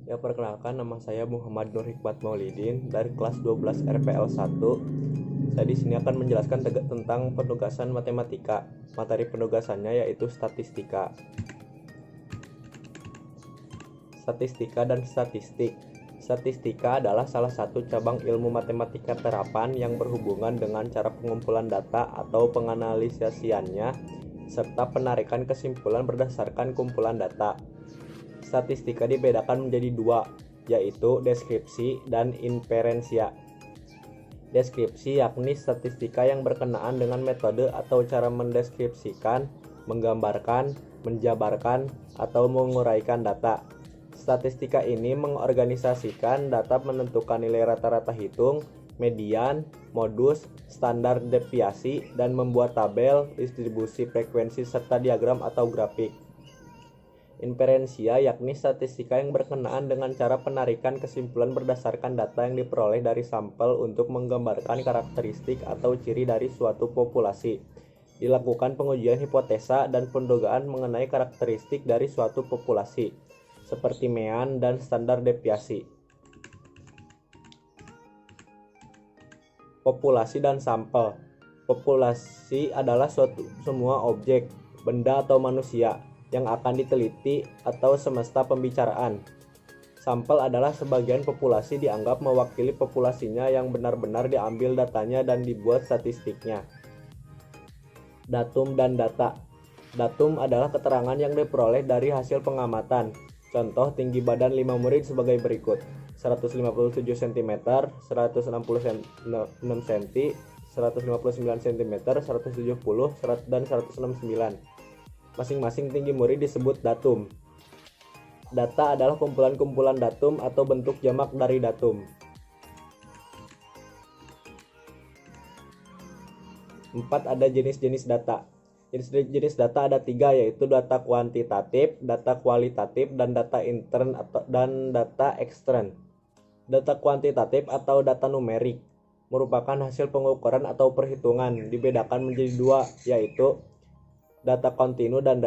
Ya, perkenalkan, nama saya Muhammad Nur Hikmat Maulidin dari kelas 12 RPL 1. Saya di sini akan menjelaskan tentang penugasan matematika. Materi penugasannya yaitu statistika. Statistika dan statistik. Statistika adalah salah satu cabang ilmu matematika terapan yang berhubungan dengan cara pengumpulan data atau penganalisasiannya serta penarikan kesimpulan berdasarkan kumpulan data. Statistika dibedakan menjadi dua, yaitu deskripsi dan inferensia. Deskripsi yakni statistika yang berkenaan dengan metode atau cara mendeskripsikan, menggambarkan, menjabarkan, atau menguraikan data. Statistika ini mengorganisasikan data, menentukan nilai rata-rata hitung, median, modus, standar deviasi, dan membuat tabel, distribusi frekuensi, serta diagram atau grafik. Inferensia yakni statistika yang berkenaan dengan cara penarikan kesimpulan berdasarkan data yang diperoleh dari sampel untuk menggambarkan karakteristik atau ciri dari suatu populasi. Dilakukan pengujian hipotesa dan pendugaan mengenai karakteristik dari suatu populasi, seperti mean dan standar deviasi. Populasi dan sampel. Populasi adalah semua objek, benda atau manusia yang akan diteliti atau semesta pembicaraan. Sampel adalah sebagian populasi dianggap mewakili populasinya yang benar-benar diambil datanya dan dibuat statistiknya. Datum dan data. Datum adalah keterangan yang diperoleh dari hasil pengamatan. Contoh tinggi badan 5 murid sebagai berikut: 157 cm, 166 cm, 159 cm, 170, dan 169. Masing-masing tinggi murid disebut datum. Data adalah kumpulan-kumpulan datum atau bentuk jamak dari datum. 4. Ada jenis-jenis data. Jenis-jenis data ada 3, yaitu data kuantitatif, data kualitatif, dan data intern dan data ekstern. Data kuantitatif atau data numerik merupakan hasil pengukuran atau perhitungan, dibedakan menjadi dua, yaitu data kontinu dan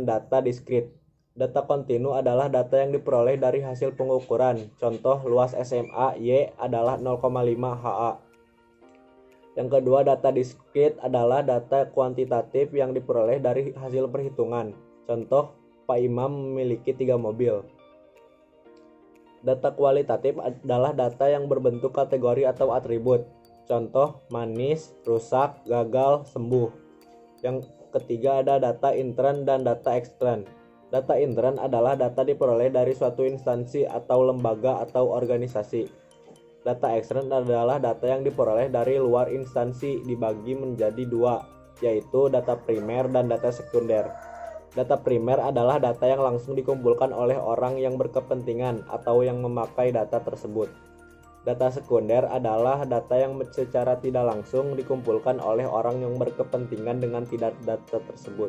data diskrit. Data kontinu adalah data yang diperoleh dari hasil pengukuran. Contoh, luas SMA Y adalah 0,5 ha. Yang kedua, data diskrit adalah data kuantitatif yang diperoleh dari hasil perhitungan. Contoh, Pak Imam memiliki 3 mobil. Data kualitatif adalah data yang berbentuk kategori atau atribut. Contoh, manis, rusak, gagal, sembuh. Yang ketiga, ada data intern dan data ekstern. Data intern adalah data diperoleh dari suatu instansi atau lembaga atau organisasi. Data ekstern adalah data yang diperoleh dari luar instansi, dibagi menjadi dua, yaitu data primer dan data sekunder. Data primer adalah data yang langsung dikumpulkan oleh orang yang berkepentingan atau yang memakai data tersebut. Data sekunder adalah data yang secara tidak langsung dikumpulkan oleh orang yang berkepentingan dengan data tersebut.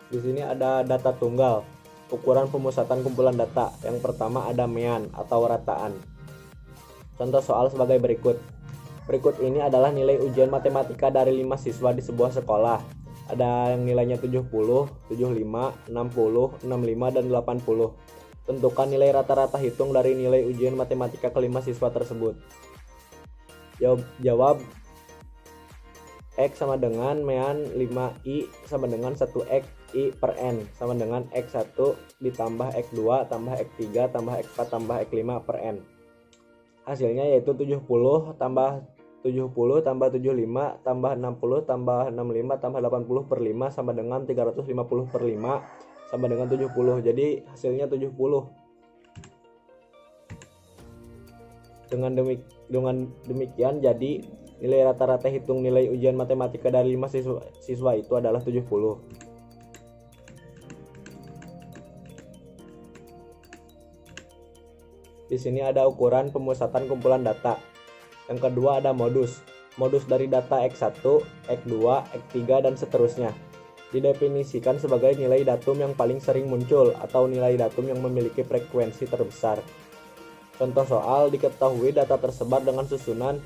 Di sini ada data tunggal, ukuran pemusatan kumpulan data. Yang pertama ada mean atau rataan. Contoh soal sebagai berikut. Berikut ini adalah nilai ujian matematika dari 5 siswa di sebuah sekolah. Ada yang nilainya 70, 75, 60, 65, dan 80. Tentukan nilai rata-rata hitung dari nilai ujian matematika kelima siswa tersebut. Jawab. X sama dengan mean 5i sama dengan 1x i per n sama dengan x1 ditambah x2 tambah x3 tambah x4 tambah x5 per n. Hasilnya yaitu 70 tambah 75 tambah 60 tambah 65 tambah 80 per 5 sama dengan 350 per 5 sama dengan 70. Jadi hasilnya 70. Dengan demikian jadi nilai rata-rata hitung nilai ujian matematika dari 5 siswa itu adalah 70. Di sini ada ukuran pemusatan kumpulan data. Yang kedua ada modus. Modus dari data X1, X2, X3, dan seterusnya. Didefinisikan sebagai nilai datum yang paling sering muncul atau nilai datum yang memiliki frekuensi terbesar. Contoh soal, diketahui data tersebar dengan susunan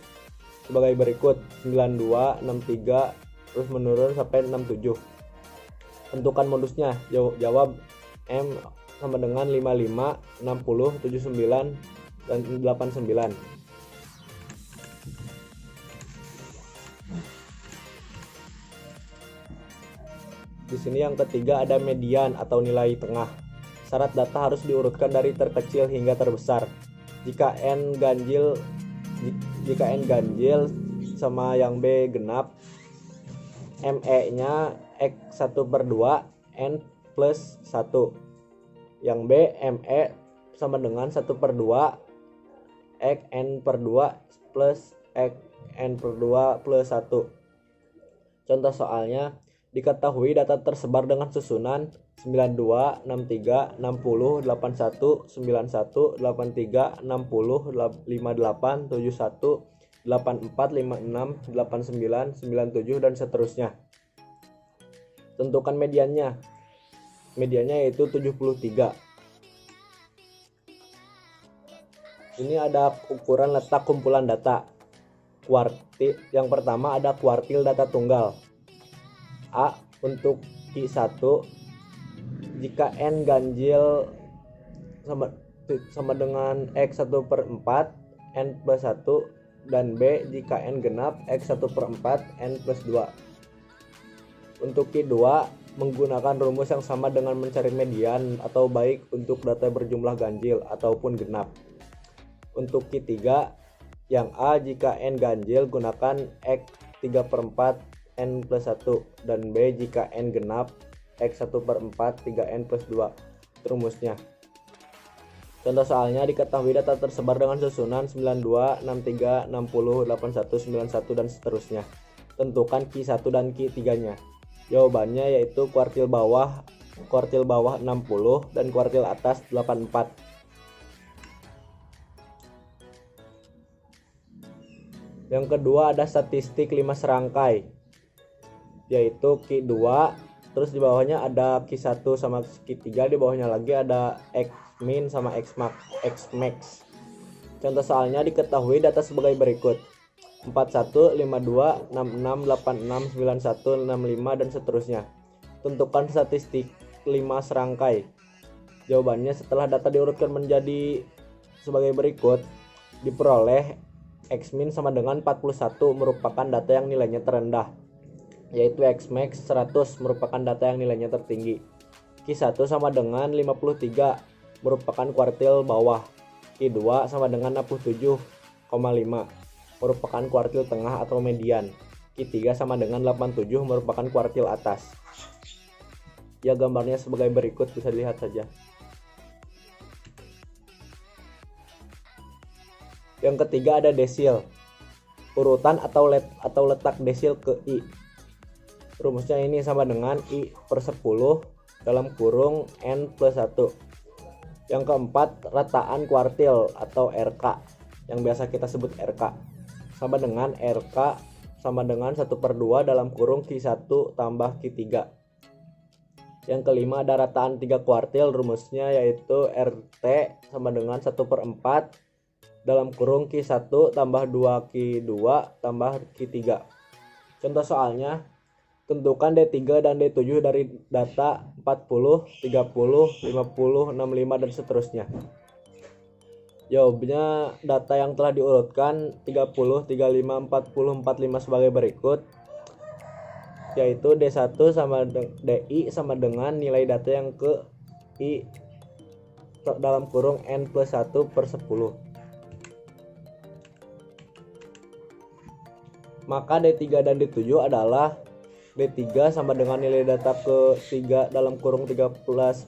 sebagai berikut: 92, 63, terus menurun sampai 67. Tentukan modusnya. Jawab M sama dengan 55, 60, 79 dan 89. Di sini yang ketiga ada median atau nilai tengah. Syarat data harus diurutkan dari terkecil hingga terbesar. Jika n ganjil sama yang B genap, ME-nya X1/2 N plus 1. Yang B, ME sama dengan 1/2 X N/2 plus X N/2 plus 1. Contoh soalnya, diketahui data tersebar dengan susunan 92, 63, 60, 81, 91, 83, 60, 58, 71, 84, 56, 89, 97 dan seterusnya. Tentukan mediannya. Mediannya yaitu 73. Ini ada ukuran letak kumpulan data. Yang pertama ada kuartil data tunggal. A untuk Q1, jika N ganjil sama dengan X1/4 N plus 1, dan B jika N genap X1/4 N plus 2. Untuk Q2 menggunakan rumus yang sama dengan mencari median atau baik untuk data berjumlah ganjil ataupun genap. Untuk Q3 yang A jika N ganjil gunakan X3/4 N plus 1 dan B jika N genap X1/4 3N plus 2. Rumusnya. Contoh soalnya, diketahui data tersebar dengan susunan 92, 63, 60, 81, 91 dan seterusnya. Tentukan Q1 dan Q3 nya. Jawabannya yaitu kuartil bawah 60 dan kuartil atas 84. Yang kedua ada statistik 5 serangkai, yaitu Q2, terus di bawahnya ada Q1 sama Q3, di bawahnya lagi ada X min sama X max. Contoh soalnya, diketahui data sebagai berikut: 41, 52, 66, 86, 91, 65 dan seterusnya. Tentukan statistik 5 serangkai. Jawabannya setelah data diurutkan menjadi sebagai berikut, diperoleh X min sama dengan 41 merupakan data yang nilainya terendah, yaitu Xmax 100 merupakan data yang nilainya tertinggi. Q1 sama dengan 53 merupakan kuartil bawah. Q2 sama dengan 67,5 merupakan kuartil tengah atau median. Q3 sama dengan 87 merupakan kuartil atas. Ya, gambarnya sebagai berikut, bisa dilihat saja. Yang ketiga ada desil. Urutan atau letak desil ke I. Rumusnya ini sama dengan I per 10 dalam kurung N plus 1. Yang keempat, rataan kuartil atau RK, yang biasa kita sebut RK, sama dengan RK sama dengan 1/2 dalam kurung Q1 tambah Q3. Yang kelima ada rataan 3 kuartil, rumusnya yaitu RT sama dengan 1/4 dalam kurung Q1 tambah 2Q2 tambah Q3. Contoh soalnya, tentukan D3 dan D7 dari data 40, 30, 50, 65 dan seterusnya. Jawabnya data yang telah diurutkan 30, 35, 40, 45 sebagai berikut, yaitu D1 sama DI sama dengan nilai data yang ke I dalam kurung N plus 1 per 10. Maka D3 dan D7 adalah D3 sama dengan nilai data ke 3 dalam kurung 13 plus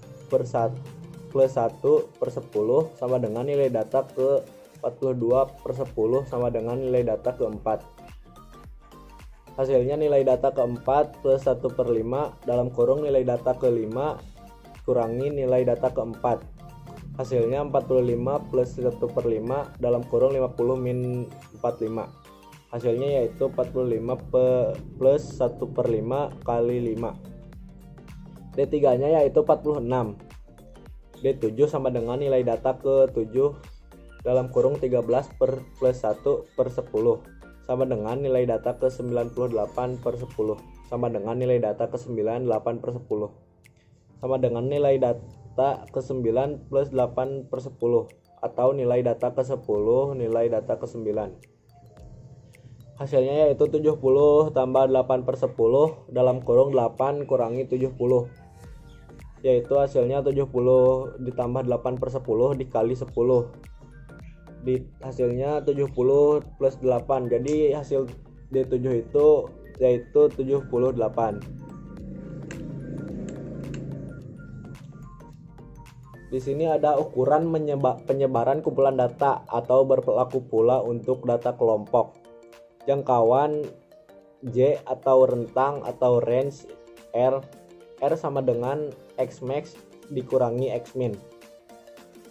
1 per 10 sama dengan nilai data ke 42 per 10 sama dengan nilai data ke 4. Hasilnya nilai data ke 4 plus 1/5 dalam kurung nilai data ke 5 kurangi nilai data ke 4. Hasilnya 45 plus 1/5 dalam kurung 50 min 45. Hasilnya yaitu 45 plus 1/5 kali 5. D3 nya yaitu 46. D7 sama dengan nilai data ke 7 dalam kurung 13 plus 1 per 10 sama dengan nilai data ke 98 per 10. sama dengan nilai data ke-9 8 per 10 sama dengan nilai data ke-9 plus 8 per 10 atau nilai data ke-10 nilai data ke-9. Hasilnya yaitu 70 tambah 8 per 10 dalam kurung 8 kurangi 70, yaitu hasilnya 70 ditambah 8 per 10 dikali 10, hasilnya 70 plus 8, jadi hasil D7 itu yaitu 78. Di sini ada ukuran penyebaran kumpulan data atau berlaku pula untuk data kelompok. Jangkauan J atau rentang atau range R sama dengan X max dikurangi X min.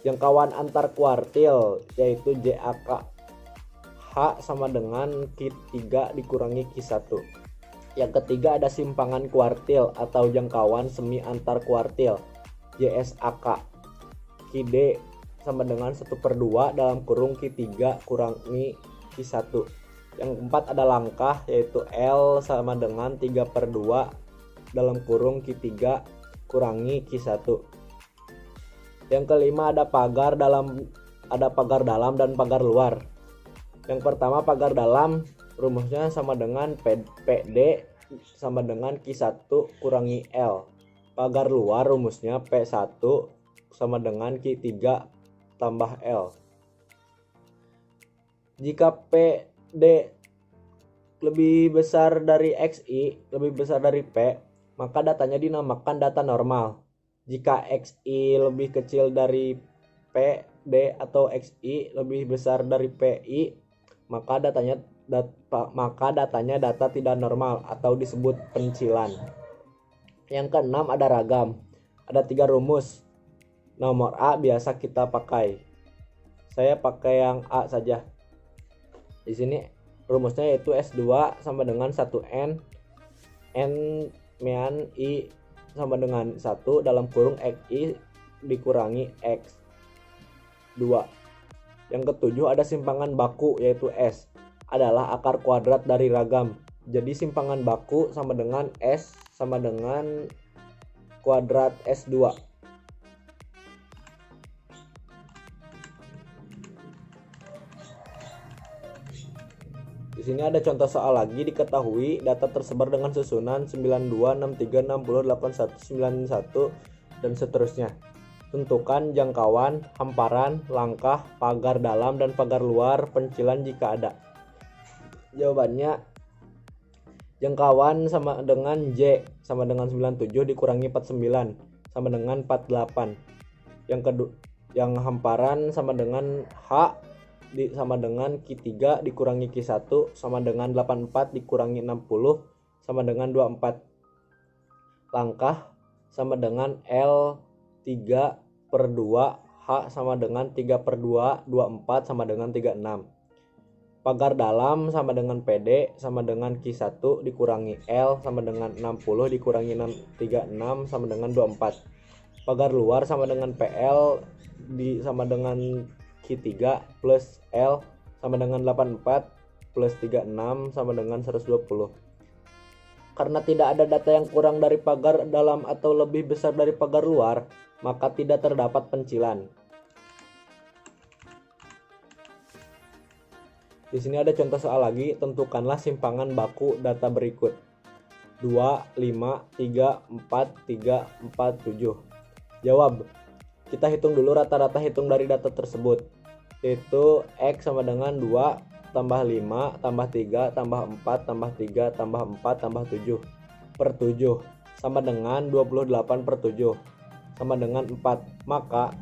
Jangkauan antar kuartil yaitu JAK H sama dengan Q3 dikurangi Q1. Yang ketiga ada simpangan kuartil atau jangkauan semi antar kuartil JSAK Q-D sama dengan 1/2 dalam kurung Q3 kurangi Q1. Yang keempat ada langkah yaitu L sama dengan 3/2 dalam kurung Q3 kurangi Q1. Yang kelima ada pagar dalam dan pagar luar. Yang pertama pagar dalam rumusnya sama dengan PD sama dengan Q1 kurangi L. Pagar luar rumusnya P1 sama dengan Q3 tambah L. Jika PD lebih besar dari XI, lebih besar dari P, maka datanya dinamakan data normal. Jika XI lebih kecil dari PD atau XI lebih besar dari PI, maka datanya data tidak normal atau disebut pencilan. Yang keenam ada ragam. Ada 3 rumus. Nomor A biasa kita pakai. Saya pakai yang A saja. Di sini rumusnya yaitu S2 sama dengan 1N mean I sama dengan 1 dalam kurung XI dikurangi X2. Yang ketujuh ada simpangan baku yaitu S adalah akar kuadrat dari ragam. Jadi simpangan baku sama dengan S sama dengan kuadrat S2. Di sini ada contoh soal lagi. Diketahui data tersebar dengan susunan 92, 63, 60, 81, 91 dan seterusnya. Tentukan jangkauan, hamparan, langkah, pagar dalam dan pagar luar pencilan jika ada. Jawabannya jangkauan sama dengan J sama dengan 97 dikurangi 49 sama dengan 48. Yang hamparan sama dengan H sama dengan Q3 dikurangi Q1 sama dengan 84 dikurangi 60 sama dengan 24. Langkah sama dengan L3/2, H sama dengan 3/2, 24 sama dengan 36. Pagar dalam sama dengan PD sama dengan Q1 dikurangi L sama dengan 60 dikurangi 36 sama dengan 24. Pagar luar sama dengan PL sama dengan Q3 plus L sama dengan 84 plus 36 sama dengan 120. Karena tidak ada data yang kurang dari pagar dalam atau lebih besar dari pagar luar, maka tidak terdapat pencilan. Di sini ada contoh soal lagi. Tentukanlah simpangan baku data berikut: 2, 5, 3, 4, 3, 4, 7. Jawab. Kita hitung dulu rata-rata hitung dari data tersebut, yaitu X sama dengan 2 tambah 5 tambah 3 tambah 4 tambah 3 tambah 4 tambah 7 per 7 sama dengan 28 per 7 sama dengan 4. Maka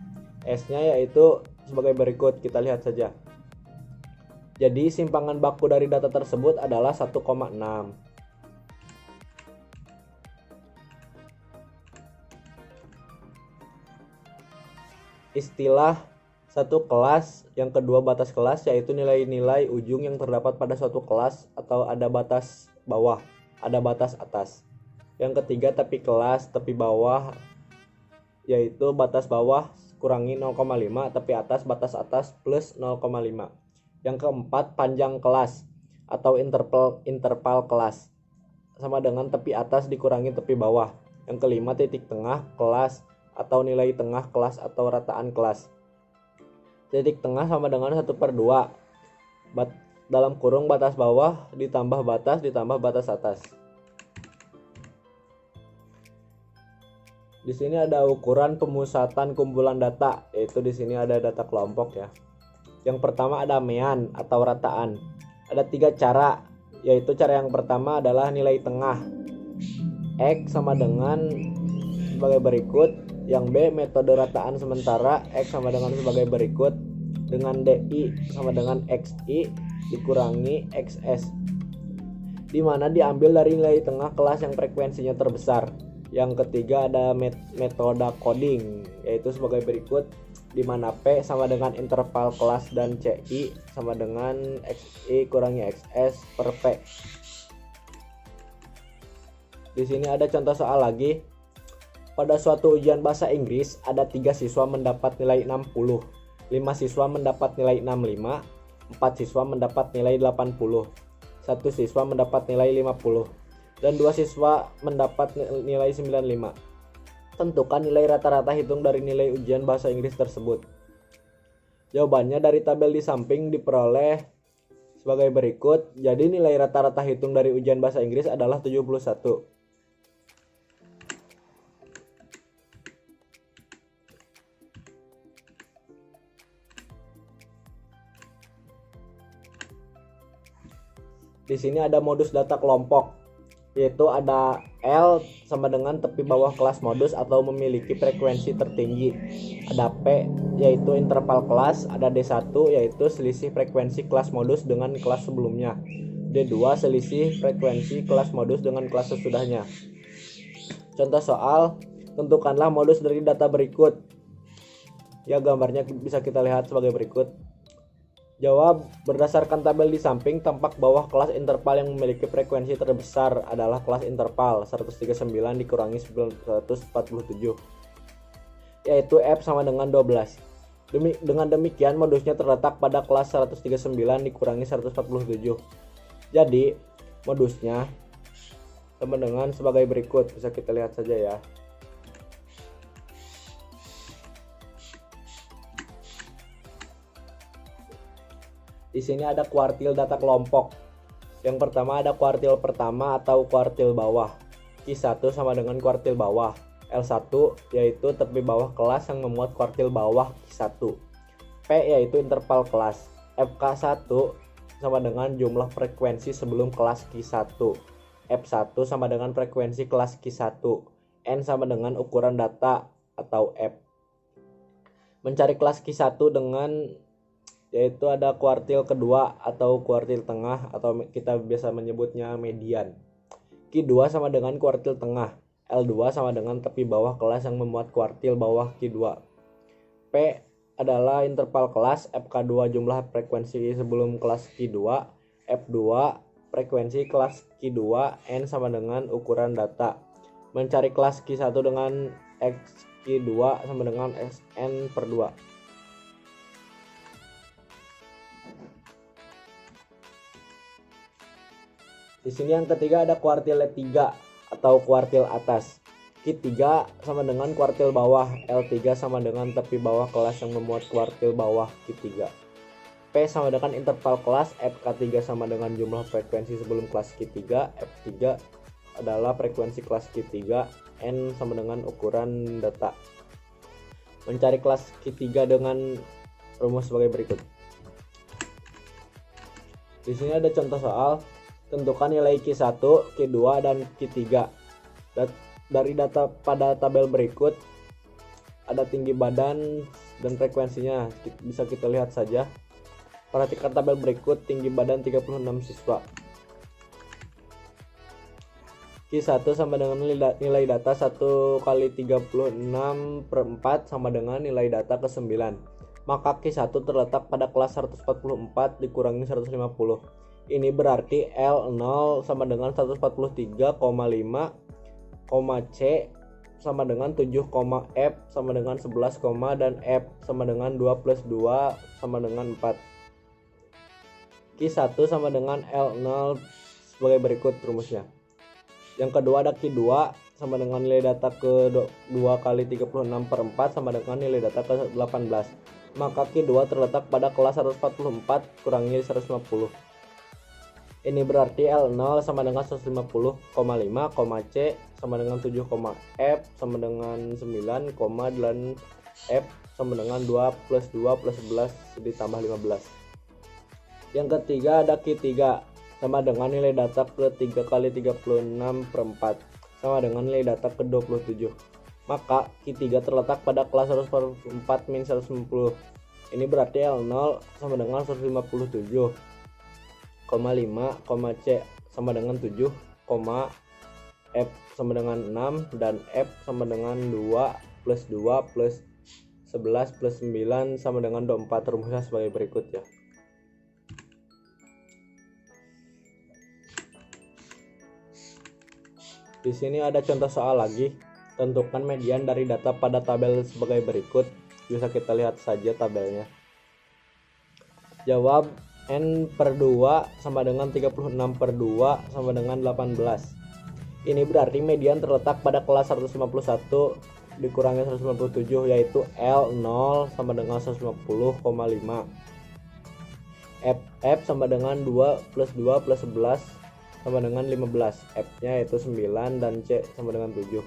S-nya yaitu sebagai berikut, kita lihat saja. Jadi simpangan baku dari data tersebut adalah 1,6. Istilah satu kelas, yang kedua batas kelas, yaitu nilai-nilai ujung yang terdapat pada suatu kelas atau ada batas bawah, ada batas atas. Yang ketiga tepi kelas, tepi bawah, yaitu batas bawah kurangi 0,5, tepi atas batas atas plus 0,5. Yang keempat panjang kelas atau interval kelas. sama dengan tepi atas dikurangi tepi bawah. Yang kelima, titik tengah kelas atau nilai tengah kelas atau rataan kelas. Titik tengah sama dengan 1/2 dalam kurung batas bawah ditambah batas atas. Di sini ada ukuran pemusatan kumpulan data, yaitu di sini ada data kelompok ya. Yang pertama ada mean atau rataan. Ada 3 cara, yaitu cara yang pertama adalah nilai tengah. X sama dengan sebagai berikut. Yang B, metode rataan sementara. X sama dengan sebagai berikut. Dengan DI sama dengan XI dikurangi XS, di mana diambil dari nilai tengah kelas yang frekuensinya terbesar. Yang ketiga ada metode coding, yaitu sebagai berikut, di mana P sama dengan interval kelas dan CI sama dengan XI kurangi XS per P. Di sini ada contoh soal lagi. Pada suatu ujian bahasa Inggris ada 3 siswa mendapat nilai 60, 5 siswa mendapat nilai 65, 4 siswa mendapat nilai 80, 1 siswa mendapat nilai 50, dan 2 siswa mendapat nilai 95. Tentukan nilai rata-rata hitung dari nilai ujian bahasa Inggris tersebut. Jawabannya dari tabel di samping diperoleh sebagai berikut. Jadi nilai rata-rata hitung dari ujian bahasa Inggris adalah 71. Di sini ada modus data kelompok, yaitu ada L sama dengan tepi bawah kelas modus atau memiliki frekuensi tertinggi. Ada P yaitu interval kelas, ada D1 yaitu selisih frekuensi kelas modus dengan kelas sebelumnya. D2 selisih frekuensi kelas modus dengan kelas sesudahnya. Contoh soal, tentukanlah modus dari data berikut. Ya, gambarnya bisa kita lihat sebagai berikut. Jawab, berdasarkan tabel di samping tampak bahwa kelas interval yang memiliki frekuensi terbesar adalah kelas interval 139 dikurangi 947, yaitu F sama dengan 12. Dengan demikian modusnya terletak pada kelas 139 dikurangi 147. Jadi modusnya sama dengan sebagai berikut, bisa kita lihat saja ya. Di sini ada kuartil data kelompok. Yang pertama ada kuartil pertama atau kuartil bawah. Q1 sama dengan kuartil bawah. L1 yaitu tepi bawah kelas yang memuat kuartil bawah Q1. P yaitu interval kelas. FK1 sama dengan jumlah frekuensi sebelum kelas Q1. F1 sama dengan frekuensi kelas Q1. N sama dengan ukuran data atau F. Mencari kelas Q1 dengan, yaitu ada kuartil kedua atau kuartil tengah atau kita biasa menyebutnya median. Q2 sama dengan kuartil tengah. L2 sama dengan tepi bawah kelas yang memuat kuartil bawah Q2. P adalah interval kelas. FK2 jumlah frekuensi sebelum kelas Q2. F2 frekuensi kelas Q2. N sama dengan ukuran data. Mencari kelas Q1 dengan X Q2 sama dengan Xn per 2. Di sini yang ketiga ada kuartil 3 atau kuartil atas. Q3 sama dengan kuartil bawah. L3 sama dengan tepi bawah kelas yang memuat kuartil bawah Q3. P sama dengan interval kelas. FK3 sama dengan jumlah frekuensi sebelum kelas Q3. F3 adalah frekuensi kelas Q3. N sama dengan ukuran data. Mencari kelas Q3 dengan rumus sebagai berikut. Di sini ada contoh soal. Tentukan nilai Q1, Q2, dan Q3. Dari data pada tabel berikut ada tinggi badan dan frekuensinya, bisa kita lihat saja. Perhatikan tabel berikut, tinggi badan 36 siswa. Q1 sama dengan nilai data 1 kali 36 per 4 sama dengan nilai data ke 9. Maka Q1 terletak pada kelas 144 dikurangi 150. Ini berarti L0 sama dengan 143,5, C sama dengan 7, F sama dengan 11, dan F sama dengan 2 plus 2 sama dengan 4. Q1 sama dengan L0 sebagai berikut rumusnya. Yang kedua ada Q2 sama dengan nilai data ke 2 kali 36/4 sama dengan nilai data ke 18. Maka Q2 terletak pada kelas 144 kurangi 150. Ini berarti L0 sama dengan 150,5, C sama dengan 7, F sama dengan 9, dan F sama dengan 2 plus 2 plus 11 ditambah 15. Yang ketiga ada Q3 sama dengan nilai data ke 3 kali 36/4 sama dengan nilai data ke 27. Maka Q3 terletak pada kelas 144 min 150. Ini berarti L0 sama dengan 157,5, C sama dengan 7, F sama dengan 6, dan F sama dengan 2 plus 2 plus 11 plus 9 sama dengan 24. Rumusnya sebagai berikut ya. Di sini ada contoh soal lagi. Tentukan median dari data pada tabel sebagai berikut. Bisa kita lihat saja tabelnya. Jawab N/2 sama dengan 36/2 sama dengan 18. Ini berarti median terletak pada kelas 151 dikurangi 157, yaitu L0 sama dengan 150,5. F sama dengan 2 plus 2 plus 11 sama dengan 15. F nya yaitu 9 dan C sama dengan 7.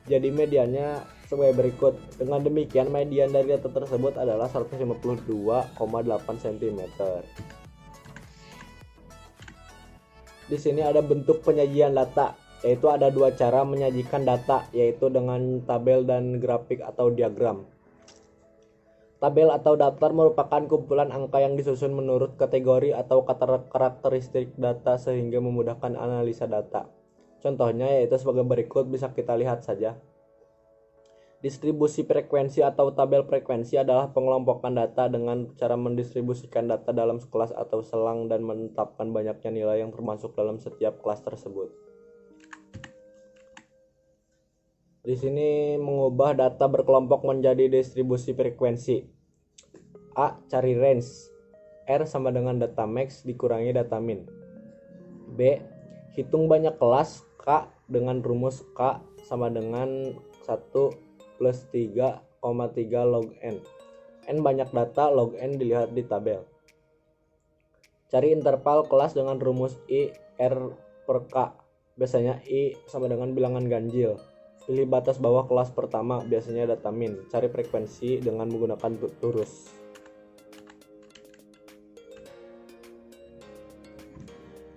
Jadi mediannya sebagai berikut. Dengan demikian median dari data tersebut adalah 152,8 cm. Di sini ada bentuk penyajian data, yaitu ada dua cara menyajikan data, yaitu dengan tabel dan grafik atau diagram. Tabel atau daftar merupakan kumpulan angka yang disusun menurut kategori atau karakteristik data sehingga memudahkan analisa data. Contohnya yaitu sebagai berikut, bisa kita lihat saja. Distribusi frekuensi atau tabel frekuensi adalah pengelompokan data dengan cara mendistribusikan data dalam kelas atau selang dan menetapkan banyaknya nilai yang termasuk dalam setiap kelas tersebut. Di sini mengubah data berkelompok menjadi distribusi frekuensi. A. Cari range. R sama dengan data max dikurangi data min. B. Hitung banyak kelas. K dengan rumus K sama dengan 1 plus 3,3 log N. N banyak data, log N dilihat di tabel. Cari interval kelas dengan rumus I R per K. Biasanya I sama dengan bilangan ganjil. Pilih batas bawah kelas pertama, biasanya data min. Cari frekuensi dengan menggunakan turus.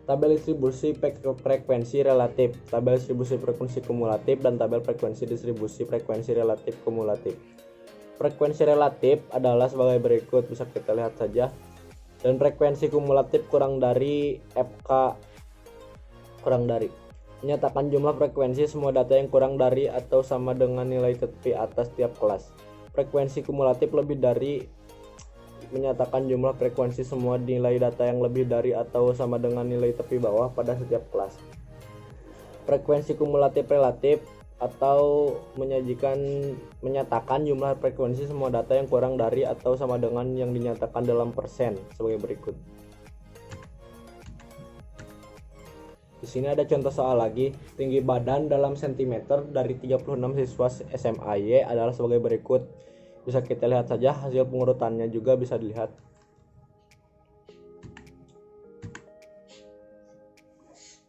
Tabel distribusi frekuensi relatif, tabel distribusi frekuensi kumulatif, dan tabel frekuensi distribusi frekuensi relatif kumulatif. Frekuensi relatif adalah sebagai berikut, bisa kita lihat saja. Dan frekuensi kumulatif kurang dari FK kurang dari. Menyatakan jumlah frekuensi semua data yang kurang dari atau sama dengan nilai tepi atas tiap kelas. Frekuensi kumulatif lebih dari. Menyatakan jumlah frekuensi semua nilai data yang lebih dari atau sama dengan nilai tepi bawah pada setiap kelas. Frekuensi kumulatif relatif atau menyatakan jumlah frekuensi semua data yang kurang dari atau sama dengan yang dinyatakan dalam persen sebagai berikut. Di sini ada contoh soal lagi. Tinggi badan dalam sentimeter dari 36 siswa SMA-Y adalah sebagai berikut. Bisa kita lihat saja hasil pengurutannya juga bisa dilihat.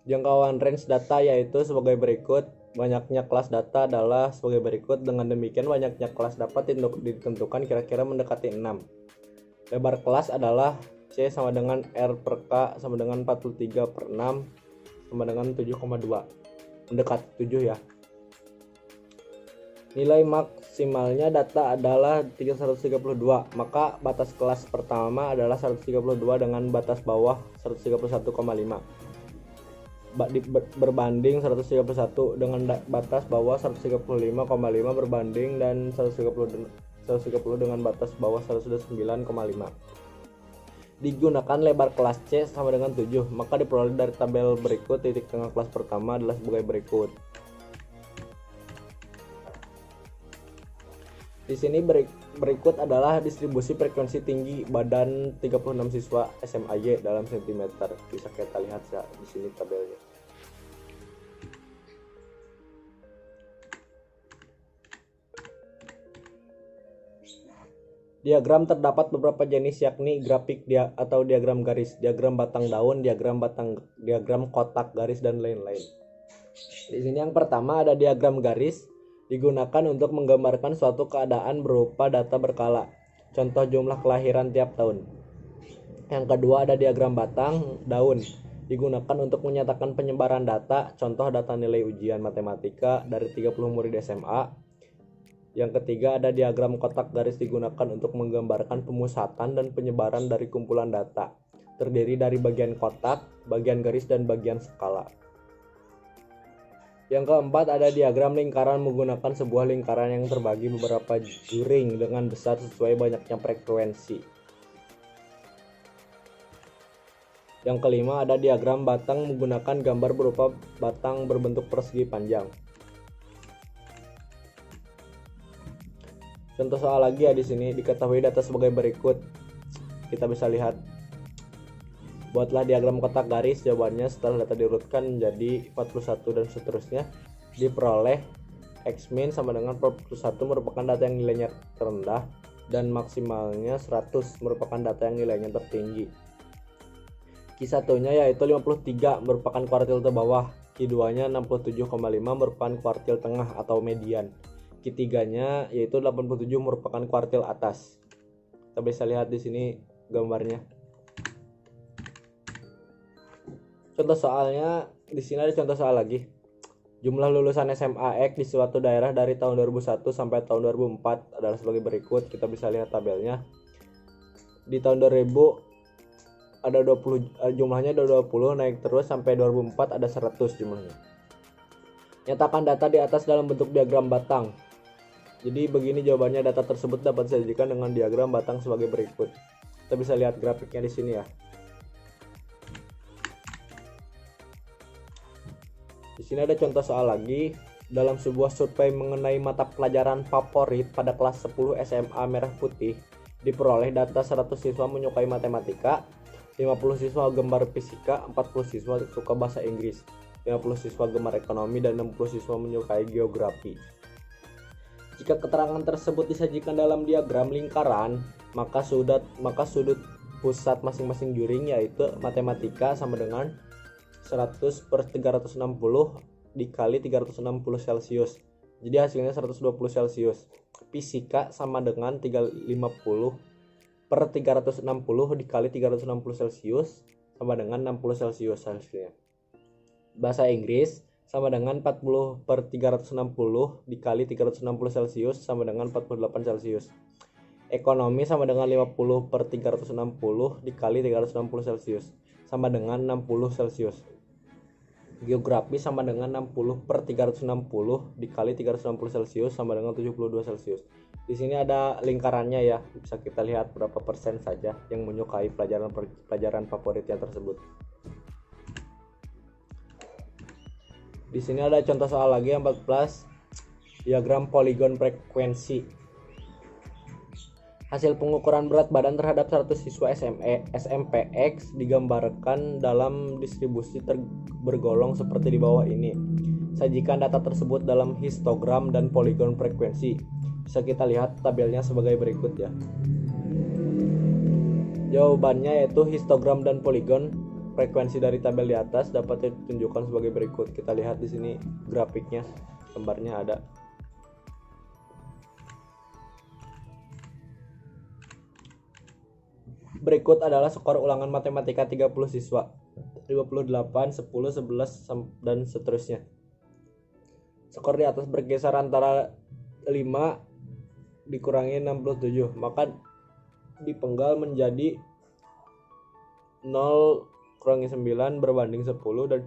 Jangkauan range data yaitu sebagai berikut. Banyaknya kelas data adalah sebagai berikut. Dengan demikian banyaknya kelas dapat ditentukan kira-kira mendekati 6. Lebar kelas adalah C sama dengan R per K sama dengan 43 per 6 sama dengan 7,2. Mendekat 7 ya. Nilai maksimalnya data adalah 332, maka batas kelas pertama adalah 132 dengan batas bawah 131,5. Berbanding 131 dengan batas bawah 135,5 berbanding dan 130 dengan batas bawah 109,5. Digunakan lebar kelas C sama dengan 7, maka diperoleh dari tabel berikut. Titik tengah kelas pertama adalah sebagai berikut. Di sini berikut adalah distribusi frekuensi tinggi badan 36 siswa SMA-Y dalam sentimeter. Bisa kita lihat ya di sini tabelnya. Diagram terdapat beberapa jenis yakni grafik atau diagram garis, diagram batang daun, diagram kotak garis dan lain-lain. Di sini yang pertama ada diagram garis, digunakan untuk menggambarkan suatu keadaan berupa data berkala. Contoh jumlah kelahiran tiap tahun. Yang kedua ada diagram batang daun, digunakan untuk menyatakan penyebaran data, contoh data nilai ujian matematika dari 30 murid SMA. Yang ketiga ada diagram kotak garis, digunakan untuk menggambarkan pemusatan dan penyebaran dari kumpulan data, terdiri dari bagian kotak, bagian garis, dan bagian skala. Yang keempat ada diagram lingkaran, menggunakan sebuah lingkaran yang terbagi beberapa juring dengan besar sesuai banyaknya frekuensi. Yang kelima ada diagram batang, menggunakan gambar berupa batang berbentuk persegi panjang. Contoh soal lagi ya, di sini diketahui data sebagai berikut. Kita bisa lihat. Buatlah diagram kotak garis, jawabannya setelah data diurutkan menjadi 41 dan seterusnya. Diperoleh X min sama dengan 41 merupakan data yang nilainya terendah dan maksimalnya 100 merupakan data yang nilainya tertinggi. Q1-nya yaitu 53 merupakan kuartil terbawah, Q2-nya 67,5 merupakan kuartil tengah atau median. Q3-nya yaitu 87 merupakan kuartil atas. Kita bisa lihat di sini gambarnya. Contoh soalnya, di sini ada contoh soal lagi. Jumlah lulusan SMA X di suatu daerah dari tahun 2001 sampai tahun 2004 adalah sebagai berikut. Kita bisa lihat tabelnya. Di tahun 2000 ada 20, jumlahnya ada 20, naik terus sampai 2004 ada 100 jumlahnya. Nyatakan data di atas dalam bentuk diagram batang. Jadi begini jawabannya, data tersebut dapat disajikan dengan diagram batang sebagai berikut. Kita bisa lihat grafiknya di sini ya. Di sini ada contoh soal lagi. Dalam sebuah survei mengenai mata pelajaran favorit pada kelas 10 SMA Merah Putih, diperoleh data 100 siswa menyukai matematika, 50 siswa gemar fisika, 40 siswa suka bahasa Inggris, 50 siswa gemar ekonomi, dan 60 siswa menyukai geografi. Jika keterangan tersebut disajikan dalam diagram lingkaran, maka sudut pusat masing-masing juring yaitu matematika sama dengan 100/360 dikali 360 Celcius. Jadi hasilnya 120 Celcius. Fisika sama dengan 350/360 dikali 360 Celcius sama dengan 60 Celcius hasilnya. Bahasa Inggris sama dengan 40/360 dikali 360 Celcius sama dengan 48 Celcius. Ekonomi sama dengan 50/360 dikali 360 Celcius sama dengan 60 Celcius. Geografi sama dengan 60/360 dikali 360 Celcius sama dengan 72 Celcius. Di sini ada lingkarannya ya, bisa kita lihat berapa persen saja yang menyukai pelajaran favoritnya tersebut. Di sini ada contoh soal lagi yang 14, diagram poligon frekuensi. Hasil pengukuran berat badan terhadap 100 siswa SMPX digambarkan dalam distribusi bergolong seperti di bawah ini. Sajikan data tersebut dalam histogram dan poligon frekuensi. Bisa kita lihat tabelnya sebagai berikut ya. Jawabannya yaitu histogram dan poligon frekuensi dari tabel di atas dapat ditunjukkan sebagai berikut. Kita lihat di sini grafiknya, gambarnya ada. Berikut adalah skor ulangan matematika 30 siswa, 58, 10, 11, dan seterusnya. Skor di atas berkisar antara 5 dikurangi 67, maka dipenggal menjadi 0 kurangi 9 berbanding 10 dan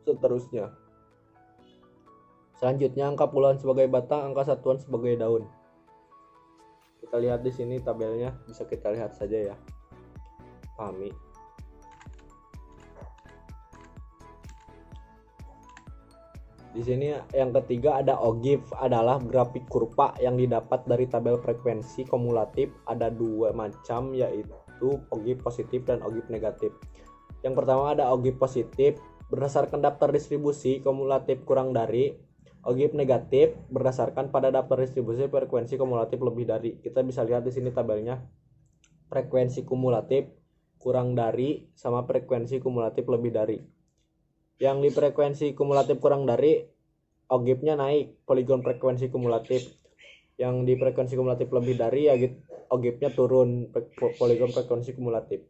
seterusnya. Selanjutnya angka puluhan sebagai batang, angka satuan sebagai daun. Kita lihat di sini tabelnya, bisa kita lihat saja ya. Pahami. Di sini yang ketiga ada OGIF, adalah grafik kurva yang didapat dari tabel frekuensi kumulatif. Ada dua macam, yaitu OGIF positif dan OGIF negatif. Yang pertama ada OGIF positif, berdasarkan daftar distribusi kumulatif kurang dari Ogib negatif berdasarkan pada daftar distribusi frekuensi kumulatif lebih dari. Kita bisa lihat di sini tabelnya. Frekuensi kumulatif kurang dari sama frekuensi kumulatif lebih dari. Yang di frekuensi kumulatif kurang dari, ogibnya naik, poligon frekuensi kumulatif. Yang di frekuensi kumulatif lebih dari, ya ogibnya turun, poligon frekuensi kumulatif.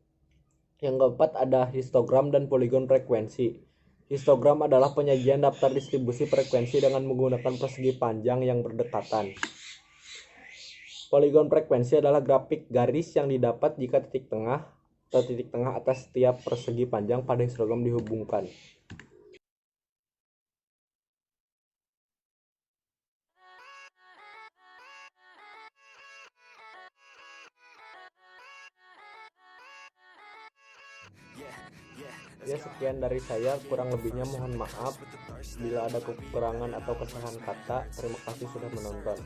Yang keempat ada histogram dan poligon frekuensi. Histogram adalah penyajian daftar distribusi frekuensi dengan menggunakan persegi panjang yang berdekatan. Poligon frekuensi adalah grafik garis yang didapat jika titik tengah atau titik tengah atas setiap persegi panjang pada histogram dihubungkan. Ya, sekian dari saya, kurang lebihnya mohon maaf bila ada kekurangan atau kesalahan kata. Terima kasih sudah menonton.